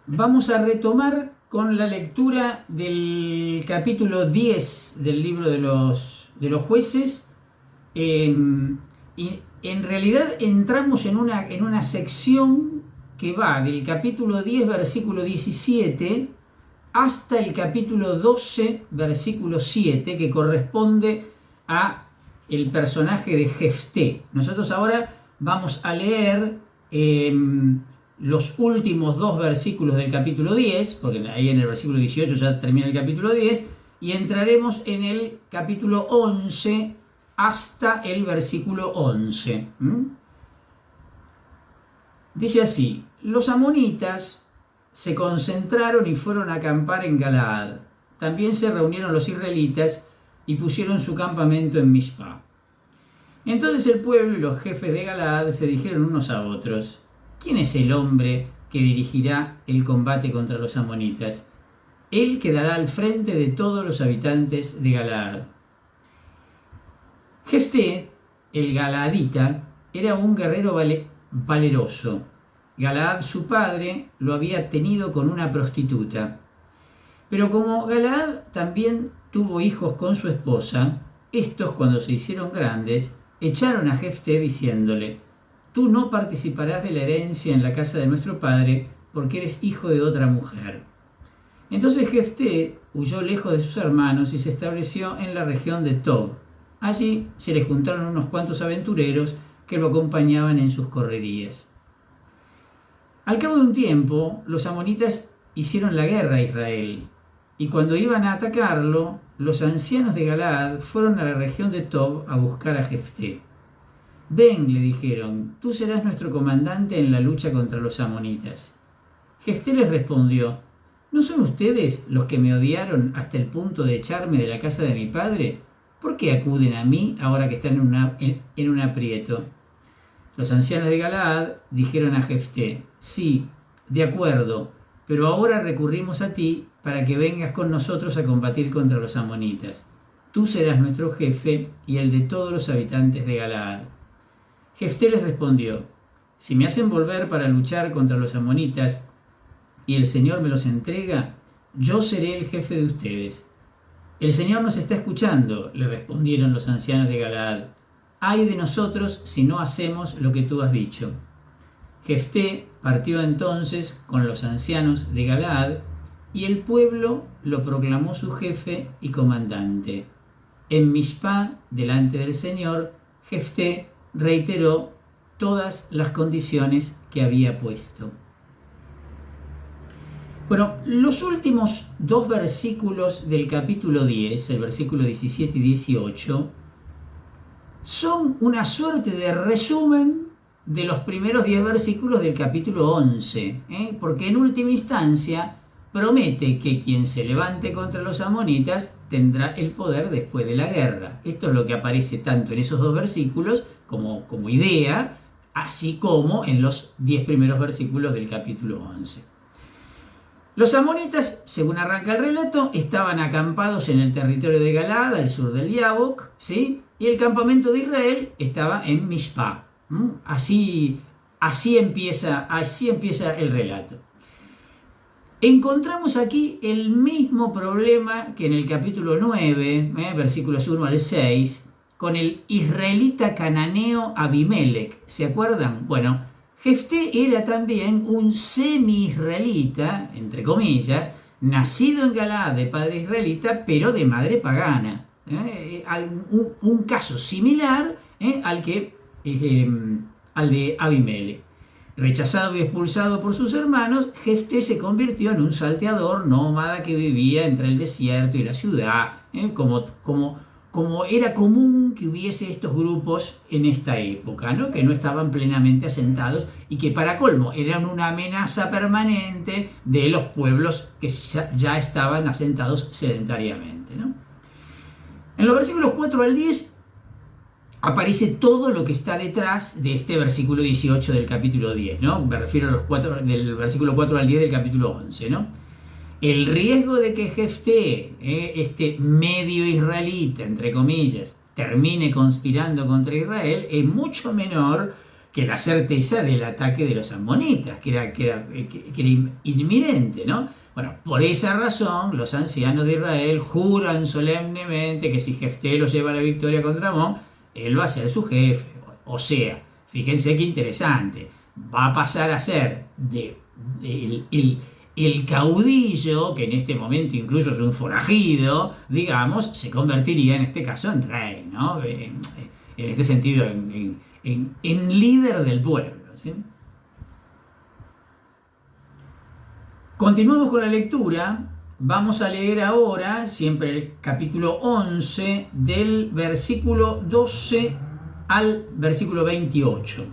Vamos a retomar con la lectura del capítulo 10 del libro de los jueces. Y en realidad entramos en una sección que va del capítulo 10, versículo 17, hasta el capítulo 12, versículo 7, que corresponde a el personaje de Jefté. Nosotros ahora vamos a leer los últimos dos versículos del capítulo 10, porque ahí en el versículo 18 ya termina el capítulo 10, y entraremos en el capítulo 11 hasta el versículo 11. Dice así: los amonitas se concentraron y fueron a acampar en Galaad. También se reunieron los israelitas y pusieron su campamento en Mizpah. Entonces el pueblo y los jefes de Galaad se dijeron unos a otros: ¿quién es el hombre que dirigirá el combate contra los amonitas? Él quedará al frente de todos los habitantes de Galaad. Jefté, el galaadita, era un guerrero valeroso. Galaad, su padre, lo había tenido con una prostituta. Pero como Galaad también tuvo hijos con su esposa, estos, cuando se hicieron grandes, echaron a Jefté diciéndole: tú no participarás de la herencia en la casa de nuestro padre, porque eres hijo de otra mujer. Entonces Jefté huyó lejos de sus hermanos y se estableció en la región de Tob. Allí se le juntaron unos cuantos aventureros que lo acompañaban en sus correrías. Al cabo de un tiempo, los amonitas hicieron la guerra a Israel, y cuando iban a atacarlo, los ancianos de Galaad fueron a la región de Tob a buscar a Jefté. Ven, le dijeron, tú serás nuestro comandante en la lucha contra los amonitas. Jefté les respondió: ¿no son ustedes los que me odiaron hasta el punto de echarme de la casa de mi padre? ¿Por qué acuden a mí ahora que están en un aprieto? Los ancianos de Galaad dijeron a Jefté: sí, de acuerdo, pero ahora recurrimos a ti para que vengas con nosotros a combatir contra los amonitas. Tú serás nuestro jefe y el de todos los habitantes de Galaad. Jefté les respondió: si me hacen volver para luchar contra los amonitas y el Señor me los entrega, yo seré el jefe de ustedes. El Señor nos está escuchando, le respondieron los ancianos de Galaad. Ay de nosotros si no hacemos lo que tú has dicho. Jefté partió entonces con los ancianos de Galaad, y el pueblo lo proclamó su jefe y comandante. En Mizpah, delante del Señor, Jefté reiteró todas las condiciones que había puesto. Bueno, los últimos dos versículos del capítulo 10, el versículo 17 y 18, son una suerte de resumen de los primeros 10 versículos del capítulo 11, porque en última instancia promete que quien se levante contra los amonitas tendrá el poder después de la guerra. Esto es lo que aparece tanto en esos dos versículos como idea, así como en los 10 primeros versículos del capítulo 11. Los amonitas, según arranca el relato, estaban acampados en el territorio de Galaad, al sur del Yabok, ¿sí? Y el campamento de Israel estaba en Mizpah. Así empieza el relato. Encontramos aquí el mismo problema que en el capítulo 9, versículos 1 al 6, con el israelita cananeo Abimelech. ¿Se acuerdan? Bueno, Jefté era también un semi-israelita, entre comillas, nacido en Galaad de padre israelita, pero de madre pagana. Un caso similar al de Abimelech. Rechazado y expulsado por sus hermanos, Jefté se convirtió en un salteador nómada que vivía entre el desierto y la ciudad, como era común que hubiese estos grupos en esta época, ¿no? Que no estaban plenamente asentados y que, para colmo, eran una amenaza permanente de los pueblos que ya estaban asentados sedentariamente, ¿no? En los versículos 4 al 10 aparece todo lo que está detrás de este versículo 18 del capítulo 10, ¿no? Me refiero a los del versículo 4 al 10 del capítulo 11, ¿no? El riesgo de que Jefté, este medio israelita, entre comillas, termine conspirando contra Israel es mucho menor que la certeza del ataque de los amonitas, que era inminente, ¿no? Bueno, por esa razón los ancianos de Israel juran solemnemente que si Jefté los lleva a la victoria contra Amón, él va a ser su jefe. O sea, fíjense qué interesante, va a pasar a ser el caudillo, que en este momento incluso es un forajido, digamos, se convertiría en este caso en rey, ¿no? En este sentido, en líder del pueblo, ¿sí? Continuamos con la lectura. Vamos a leer ahora, siempre el capítulo 11, del versículo 12 al versículo 28.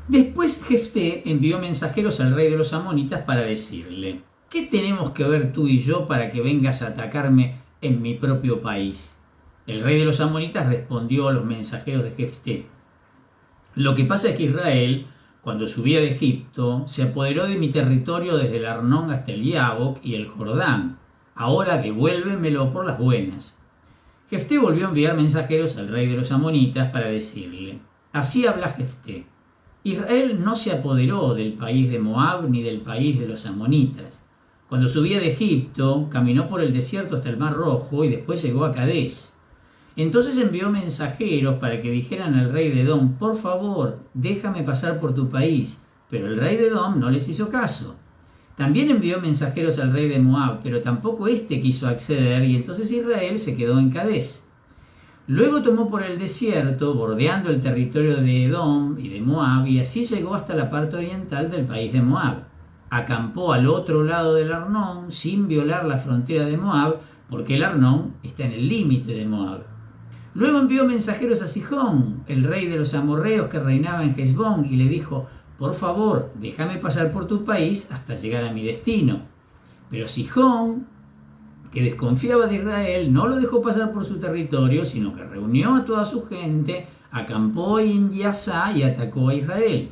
Después Jefté envió mensajeros al rey de los amonitas para decirle: ¿qué tenemos que ver tú y yo para que vengas a atacarme en mi propio país? El rey de los amonitas respondió a los mensajeros de Jefté: lo que pasa es que Israel, cuando subía de Egipto, se apoderó de mi territorio desde el Arnón hasta el Yabok y el Jordán. Ahora devuélvemelo por las buenas. Jefté volvió a enviar mensajeros al rey de los amonitas para decirle: así habla Jefté: Israel no se apoderó del país de Moab ni del país de los amonitas. Cuando subía de Egipto, caminó por el desierto hasta el Mar Rojo y después llegó a Cadés. Entonces envió mensajeros para que dijeran al rey de Edom: por favor, déjame pasar por tu país. Pero el rey de Edom no les hizo caso. También envió mensajeros al rey de Moab, pero tampoco éste quiso acceder, y entonces Israel se quedó en Cadés. Luego tomó por el desierto, bordeando el territorio de Edom y de Moab, y así llegó hasta la parte oriental del país de Moab. Acampó al otro lado del Arnón, sin violar la frontera de Moab, porque el Arnón está en el límite de Moab. Luego envió mensajeros a Sihón, el rey de los amorreos que reinaba en Hesbón, y le dijo: por favor, déjame pasar por tu país hasta llegar a mi destino. Pero Sihón, que desconfiaba de Israel, no lo dejó pasar por su territorio, sino que reunió a toda su gente, acampó en Yasá y atacó a Israel.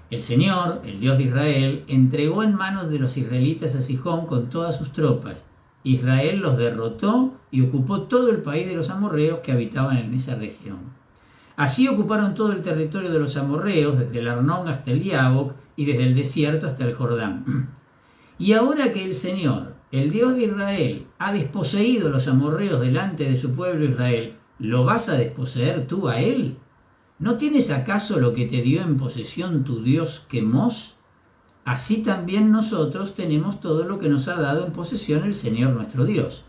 El Señor, el Dios de Israel, entregó en manos de los israelitas a Sihón con todas sus tropas. Israel los derrotó y ocupó todo el país de los amorreos que habitaban en esa región. Así ocuparon todo el territorio de los amorreos, desde el Arnón hasta el Yabok y desde el desierto hasta el Jordán. Y ahora que el Señor, el Dios de Israel, ha desposeído los amorreos delante de su pueblo Israel, ¿lo vas a desposeer tú a él? ¿No tienes acaso lo que te dio en posesión tu Dios Quemos? Así también nosotros tenemos todo lo que nos ha dado en posesión el Señor nuestro Dios.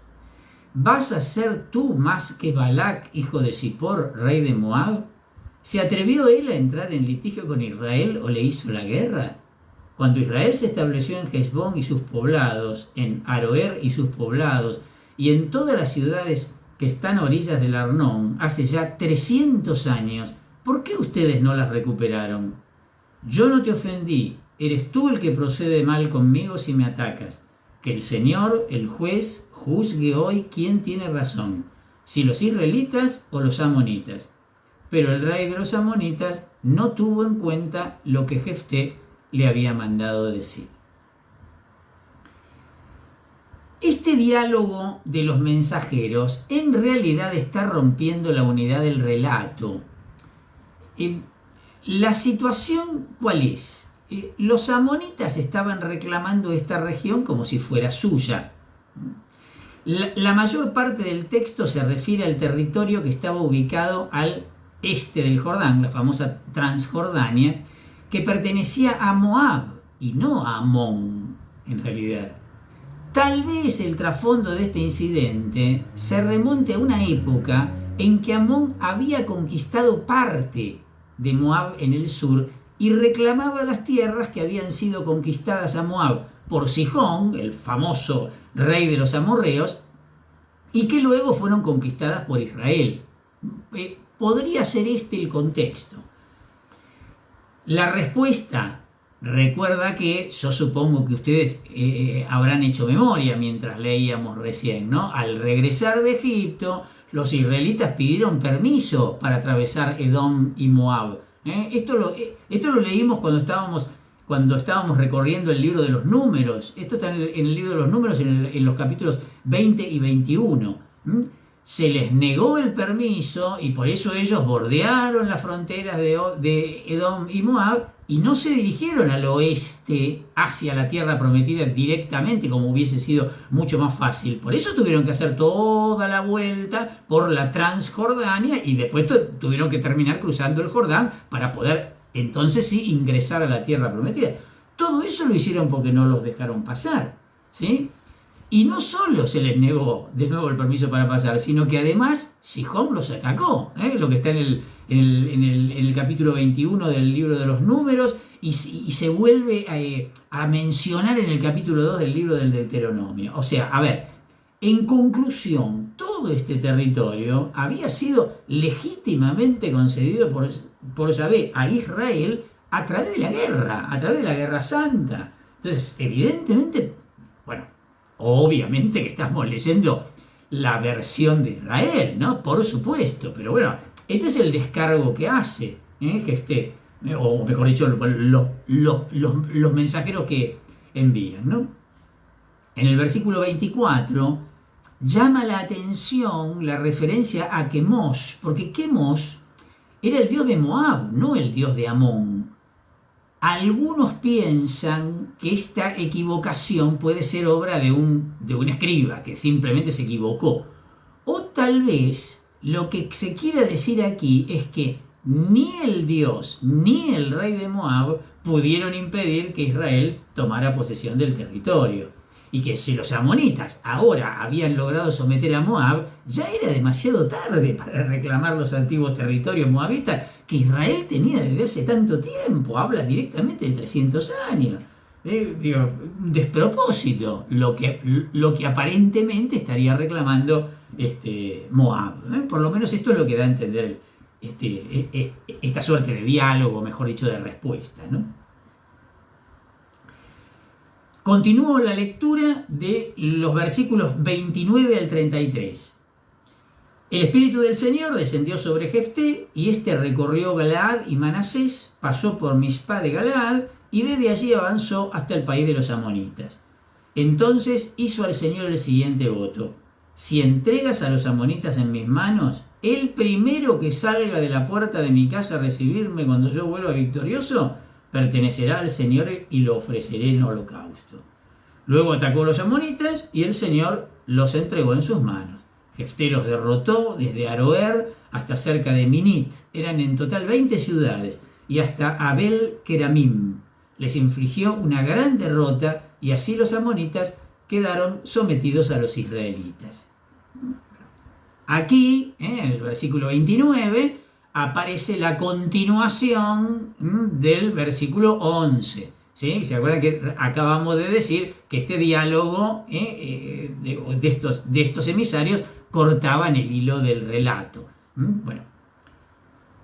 ¿Vas a ser tú más que Balac, hijo de Zippor, rey de Moab? ¿Se atrevió él a entrar en litigio con Israel o le hizo la guerra? Cuando Israel se estableció en Hesbón y sus poblados, en Aroer y sus poblados, y en todas las ciudades que están a orillas del Arnón, hace ya 300 años, ¿por qué ustedes no las recuperaron? Yo no te ofendí, eres tú el que procede mal conmigo si me atacas. Que el Señor, el juez, juzgue hoy quién tiene razón, si los israelitas o los amonitas. Pero el rey de los amonitas no tuvo en cuenta lo que Jefté le había mandado decir. Este diálogo de los mensajeros en realidad está rompiendo la unidad del relato. La situación, ¿cuál es? Los amonitas estaban reclamando esta región como si fuera suya. La mayor parte del texto se refiere al territorio que estaba ubicado al este del Jordán, la famosa Transjordania, que pertenecía a Moab y no a Amón, en realidad. Tal vez el trasfondo de este incidente se remonte a una época en que Amón había conquistado parte de Moab en el sur y reclamaba las tierras que habían sido conquistadas a Moab por Sihón, el famoso rey de los amorreos, y que luego fueron conquistadas por Israel. Podría ser este el contexto. La respuesta, recuerda que yo supongo que ustedes habrán hecho memoria mientras leíamos recién, ¿no? Al regresar de Egipto, los israelitas pidieron permiso para atravesar Edom y Moab. Esto lo leímos cuando estábamos recorriendo el libro de los números. Esto está en el libro de los números en los capítulos 20 y 21. se les negó el permiso y por eso ellos bordearon las fronteras de Edom y Moab y no se dirigieron al oeste hacia la tierra prometida directamente, como hubiese sido mucho más fácil. Por eso tuvieron que hacer toda la vuelta por la Transjordania y después tuvieron que terminar cruzando el Jordán para poder entonces sí ingresar a la tierra prometida. Todo eso lo hicieron porque no los dejaron pasar, ¿sí? Y no solo se les negó de nuevo el permiso para pasar, sino que además Sihón los atacó, lo que está en el capítulo 21 del libro de los Números, y se vuelve a mencionar en el capítulo 2 del libro del Deuteronomio. O sea, a ver, en conclusión, todo este territorio había sido legítimamente concedido por Yahvé a Israel a través de la guerra santa. Entonces, evidentemente, bueno, obviamente que estamos leyendo la versión de Israel, ¿no? Por supuesto, pero bueno, este es el descargo que hace Jefté, o mejor dicho, los mensajeros que envían, ¿no? En el versículo 24 llama la atención la referencia a Quemos, porque Quemos era el dios de Moab, no el dios de Amón. Algunos piensan que esta equivocación puede ser obra de un escriba que simplemente se equivocó. O tal vez lo que se quiere decir aquí es que ni el Dios ni el rey de Moab pudieron impedir que Israel tomara posesión del territorio. Y que si los amonitas ahora habían logrado someter a Moab, ya era demasiado tarde para reclamar los antiguos territorios moabitas que Israel tenía desde hace tanto tiempo. Habla directamente de 300 años. Un despropósito lo que aparentemente estaría reclamando Moab. Por lo menos esto es lo que da a entender esta suerte de diálogo, mejor dicho, de respuesta, ¿no? Continúo la lectura de los versículos 29 al 33. El Espíritu del Señor descendió sobre Jefté, y éste recorrió Galaad y Manasés, pasó por Mizpá de Galaad, y desde allí avanzó hasta el país de los amonitas. Entonces hizo al Señor el siguiente voto: si entregas a los amonitas en mis manos, el primero que salga de la puerta de mi casa a recibirme cuando yo vuelva victorioso, pertenecerá al Señor y lo ofreceré en holocausto. Luego atacó a los amonitas y el Señor los entregó en sus manos. Jefté los derrotó desde Aroer hasta cerca de Minit. Eran en total 20 ciudades, y hasta Abel Keramim. Les infligió una gran derrota, y así los amonitas quedaron sometidos a los israelitas. Aquí, en el versículo 29, aparece la continuación del versículo 11. ¿Sí? ¿Se acuerdan que acabamos de decir que este diálogo de estos emisarios cortaban el hilo del relato? Bueno,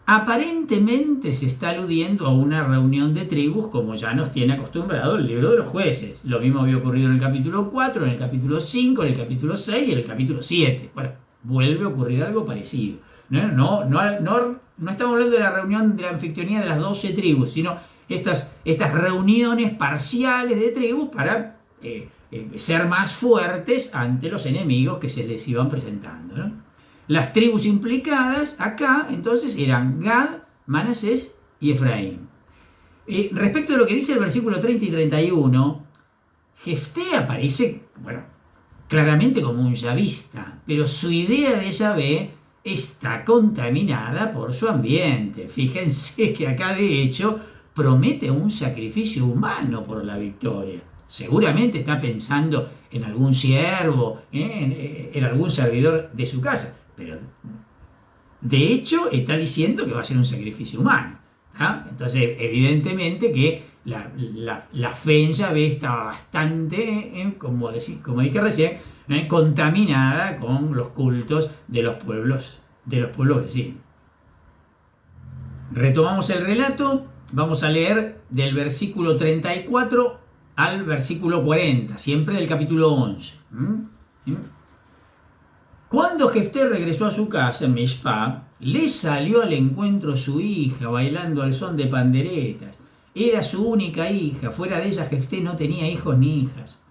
aparentemente se está aludiendo a una reunión de tribus como ya nos tiene acostumbrado el libro de los jueces. Lo mismo había ocurrido en el capítulo 4, en el capítulo 5, en el capítulo 6 y en el capítulo 7. Bueno, vuelve a ocurrir algo parecido. No estamos hablando de la reunión de la anfitrionía de las 12 tribus, sino estas reuniones parciales de tribus para ser más fuertes ante los enemigos que se les iban presentando, ¿no? Las tribus implicadas acá entonces eran Gad, Manasés y Efraín. Respecto de lo que dice el versículo 30 y 31, Jefté aparece, claramente como un yavista, pero su idea de Yahvé está contaminada por su ambiente. Fíjense que acá de hecho promete un sacrificio humano por la victoria. Seguramente está pensando en algún siervo, en algún servidor de su casa, pero de hecho está diciendo que va a ser un sacrificio humano. Entonces, evidentemente que la fe en Yahvé estaba bastante, como dije recién, contaminada con los cultos de los pueblos vecinos. Retomamos el relato. Vamos a leer del versículo 34 al versículo 40, siempre del capítulo 11. Cuando Jefté regresó a su casa en Mizpá, le salió al encuentro su hija bailando al son de panderetas. Era su única hija, fuera de ella Jefté no tenía hijos ni hijas.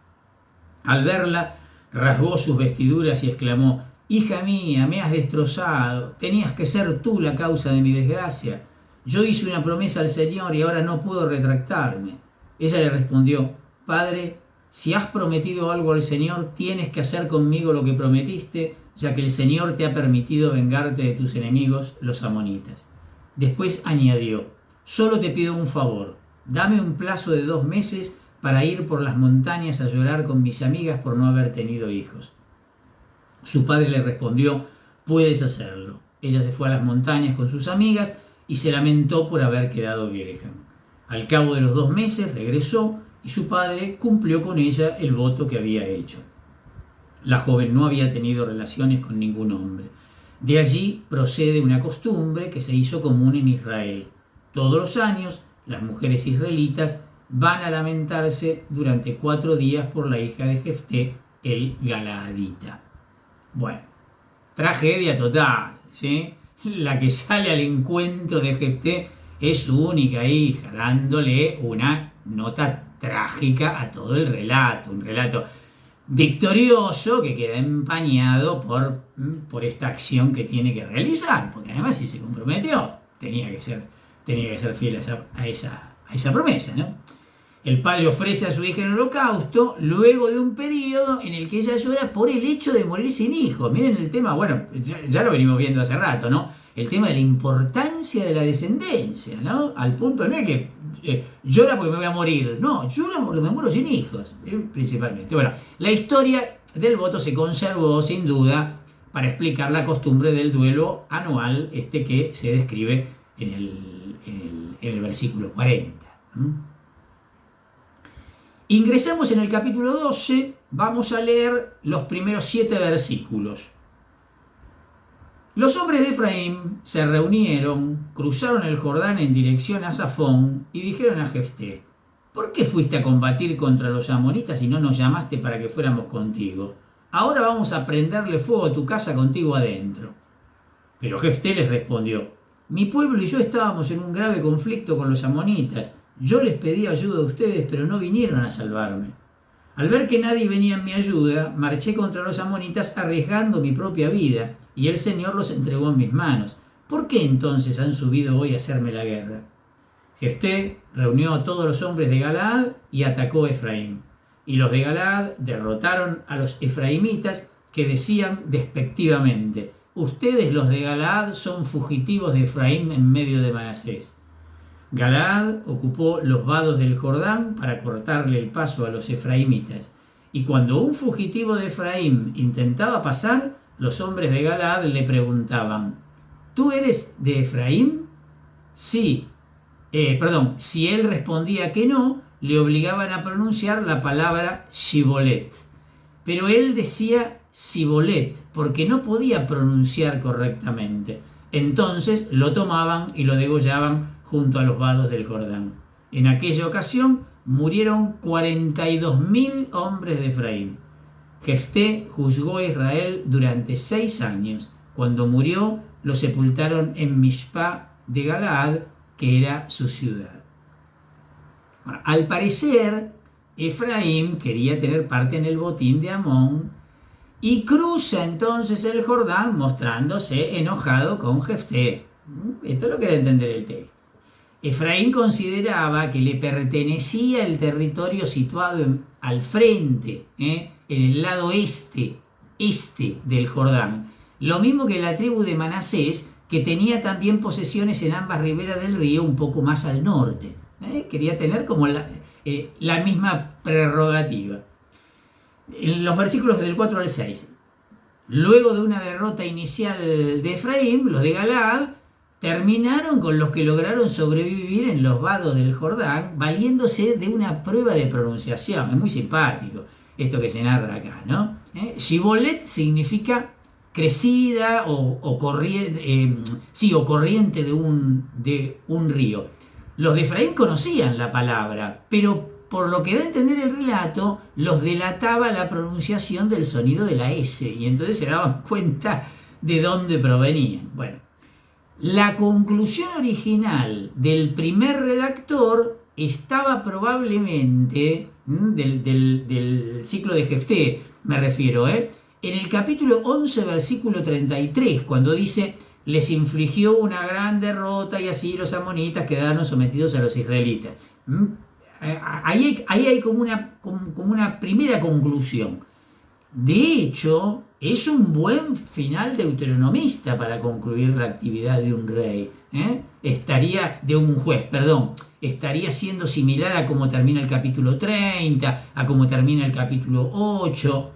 Al verla, rasgó sus vestiduras y exclamó: hija mía, me has destrozado, tenías que ser tú la causa de mi desgracia. Yo hice una promesa al Señor y ahora no puedo retractarme. Ella le respondió, Padre, si has prometido algo al Señor, tienes que hacer conmigo lo que prometiste, ya que el Señor te ha permitido vengarte de tus enemigos, los amonitas. Después añadió, solo te pido un favor, dame un plazo de 2 meses para ir por las montañas a llorar con mis amigas por no haber tenido hijos. Su padre le respondió, puedes hacerlo. Ella se fue a las montañas con sus amigas y se lamentó por haber quedado vieja. Al cabo de los 2 meses regresó y su padre cumplió con ella el voto que había hecho. La joven no había tenido relaciones con ningún hombre. De allí procede una costumbre que se hizo común en Israel. Todos los años, las mujeres israelitas van a lamentarse durante 4 días por la hija de Jefté, el Galaadita. Bueno, tragedia total, ¿sí? La que sale al encuentro de Jefté es su única hija, dándole una nota trágica a todo el relato, un relato victorioso que queda empañado por esta acción que tiene que realizar, porque además si se comprometió, tenía que ser fiel a esa promesa, ¿no? El padre ofrece a su hija en holocausto luego de un periodo en el que ella llora por el hecho de morir sin hijos. Miren el tema, bueno, ya lo venimos viendo hace rato, ¿no? El tema de la importancia de la descendencia, ¿no? Al punto no es que llora porque me voy a morir, no, llora porque me muero sin hijos, principalmente. Bueno, la historia del voto se conservó sin duda para explicar la costumbre del duelo anual que se describe en el versículo 40. Ingresamos en el capítulo 12, vamos a leer los primeros 7 versículos. Los hombres de Efraín se reunieron, cruzaron el Jordán en dirección a Zafón y dijeron a Jefté, ¿por qué fuiste a combatir contra los amonitas y no nos llamaste para que fuéramos contigo? Ahora vamos a prenderle fuego a tu casa contigo adentro. Pero Jefté les respondió, mi pueblo y yo estábamos en un grave conflicto con los amonitas. Yo les pedí ayuda a ustedes, pero no vinieron a salvarme. Al ver que nadie venía en mi ayuda, marché contra los amonitas arriesgando mi propia vida, y el Señor los entregó en mis manos. ¿Por qué entonces han subido hoy a hacerme la guerra? Jefté reunió a todos los hombres de Galaad y atacó a Efraín. Y los de Galaad derrotaron a los efraimitas que decían despectivamente, ustedes los de Galaad son fugitivos de Efraín en medio de Manasés. Galaad ocupó los vados del Jordán para cortarle el paso a los efraimitas, y cuando un fugitivo de Efraín intentaba pasar, los hombres de Galaad le preguntaban, ¿tú eres de Efraín? Sí. Si él respondía que no, le obligaban a pronunciar la palabra Shibolet. Pero él decía Sibolet, porque no podía pronunciar correctamente. Entonces lo tomaban y lo degollaban junto a los vados del Jordán. En aquella ocasión murieron 42.000 hombres de Efraín. Jefté juzgó a Israel durante 6 años. Cuando murió, lo sepultaron en Mishpá de Galaad, que era su ciudad. Bueno, al parecer, Efraín quería tener parte en el botín de Amón y cruza entonces el Jordán mostrándose enojado con Jefté. Esto es lo que debe entender el texto. Efraín consideraba que le pertenecía el territorio situado al frente, en el lado este del Jordán. Lo mismo que la tribu de Manasés, que tenía también posesiones en ambas riberas del río, un poco más al norte. Quería tener como la misma prerrogativa. En los versículos del 4 al 6. Luego de una derrota inicial de Efraín, los de Galaad terminaron con los que lograron sobrevivir en los vados del Jordán, valiéndose de una prueba de pronunciación. Es muy simpático esto que se narra acá, ¿no? Shibolet significa crecida o corriente de un río. Los de Efraín conocían la palabra, pero por lo que da a entender el relato, los delataba la pronunciación del sonido de la S, y entonces se daban cuenta de dónde provenían. Bueno, la conclusión original del primer redactor estaba probablemente, del ciclo de Jefté me refiero, en el capítulo 11, versículo 33, cuando dice, les infligió una gran derrota y así los amonitas quedaron sometidos a los israelitas. Ahí hay como una primera conclusión. De hecho, es un buen final deuteronomista para concluir la actividad de un rey. De un juez, perdón. Estaría siendo similar a cómo termina el capítulo 30, a cómo termina el capítulo 8.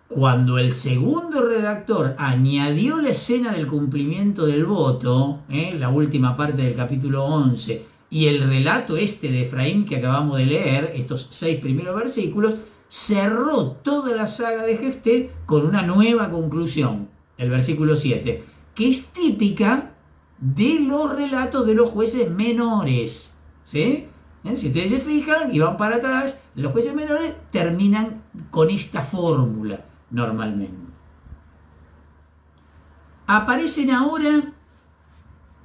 Cuando el segundo redactor añadió la escena del cumplimiento del voto, la última parte del capítulo 11, y el relato de Efraín que acabamos de leer, estos 6 primeros versículos, cerró toda la saga de Jefté con una nueva conclusión, el versículo 7, que es típica de los relatos de los jueces menores. ¿Sí? Si ustedes se fijan y van para atrás, los jueces menores terminan con esta fórmula normalmente. Aparecen ahora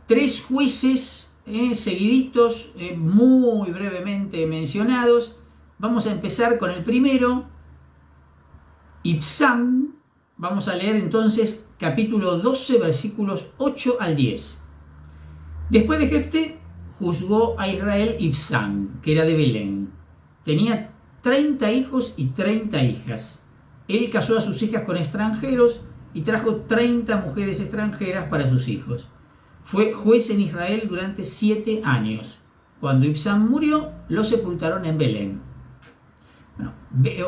3 jueces seguiditos, muy brevemente mencionados. Vamos a empezar con el primero, Ibzán. Vamos a leer entonces capítulo 12, versículos 8 al 10. Después de Jefté, juzgó a Israel Ibzán, que era de Belén. Tenía 30 hijos y 30 hijas. Él casó a sus hijas con extranjeros y trajo 30 mujeres extranjeras para sus hijos. Fue juez en Israel durante 7 años. Cuando Ibzán murió, lo sepultaron en Belén. Bueno,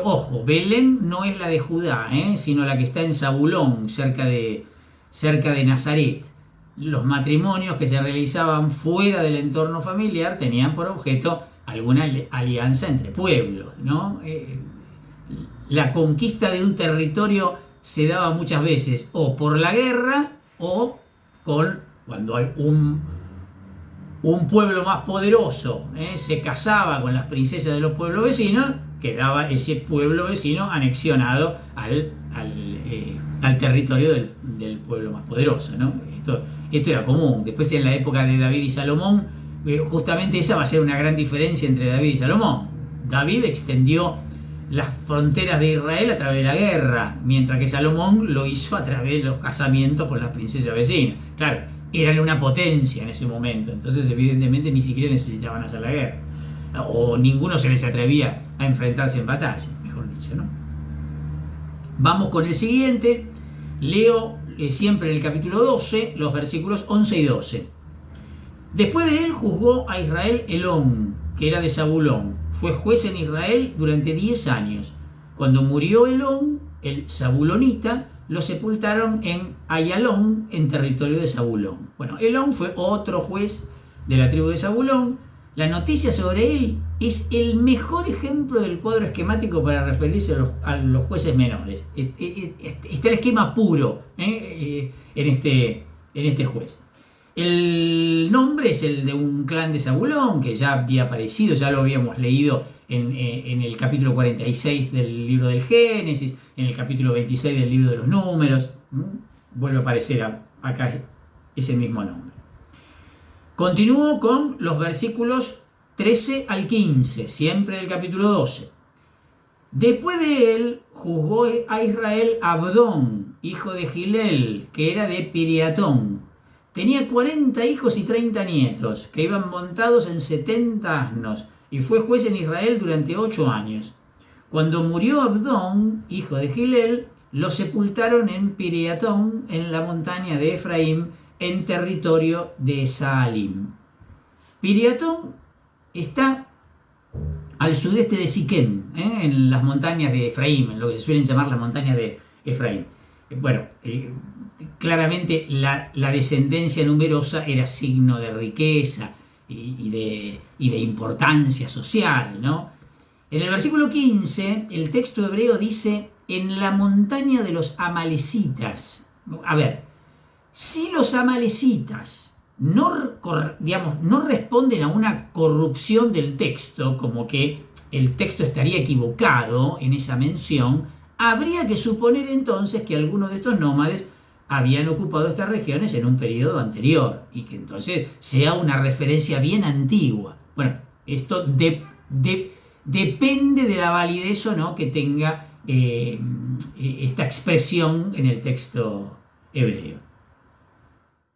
ojo, Belén no es la de Judá, sino la que está en Zabulón, cerca de Nazaret. Los matrimonios que se realizaban fuera del entorno familiar tenían por objeto alguna alianza entre pueblos, ¿no? La conquista de un territorio se daba muchas veces o por la guerra o cuando hay un pueblo más poderoso se casaba con las princesas de los pueblos vecinos, quedaba ese pueblo vecino anexionado al territorio del pueblo más poderoso, ¿no? Esto era común. Después, en la época de David y Salomón, justamente esa va a ser una gran diferencia entre David y Salomón. David extendió las fronteras de Israel a través de la guerra, mientras que Salomón lo hizo a través de los casamientos con las princesas vecinas. Claro, eran una potencia en ese momento, entonces evidentemente ni siquiera necesitaban hacer la guerra, o ninguno se les atrevía a enfrentarse en batalla, mejor dicho, ¿no? Vamos con el siguiente. Leo siempre en el capítulo 12, los versículos 11 y 12. Después de él juzgó a Israel Elón, que era de Zabulón. Fue juez en Israel durante 10 años. Cuando murió Elón, el zabulonita, lo sepultaron en Ayalón, en territorio de Zabulón. Bueno, Elón fue otro juez de la tribu de Zabulón. La noticia sobre él es el mejor ejemplo del cuadro esquemático para referirse a los jueces menores. Está el esquema puro en este juez. El nombre es el de un clan de Zabulón que ya había aparecido, ya lo habíamos leído en el capítulo 46 del libro del Génesis, en el capítulo 26 del libro de los Números. Vuelve a aparecer acá ese mismo nombre. Continúo con los versículos 13 al 15, siempre del capítulo 12. Después de él juzgó a Israel Abdón, hijo de Gilel, que era de Piriatón. Tenía 40 hijos y 30 nietos, que iban montados en 70 asnos, y fue juez en Israel durante 8 años. Cuando murió Abdón, hijo de Gilel, lo sepultaron en Piriatón, en la montaña de Efraín, en territorio de Saalim. Piriatón está al sudeste de Siquem, en las montañas de Efraín, en lo que se suelen llamar las montañas de Efraín. Bueno, claramente la descendencia numerosa era signo de riqueza y de importancia social, ¿no? En el versículo 15, el texto hebreo dice, en la montaña de los amalecitas. A ver, si los amalecitas no responden a una corrupción del texto, como que el texto estaría equivocado en esa mención, habría que suponer entonces que algunos de estos nómades habían ocupado estas regiones en un periodo anterior y que entonces sea una referencia bien antigua. Bueno, esto depende de la validez o no que tenga esta expresión en el texto hebreo.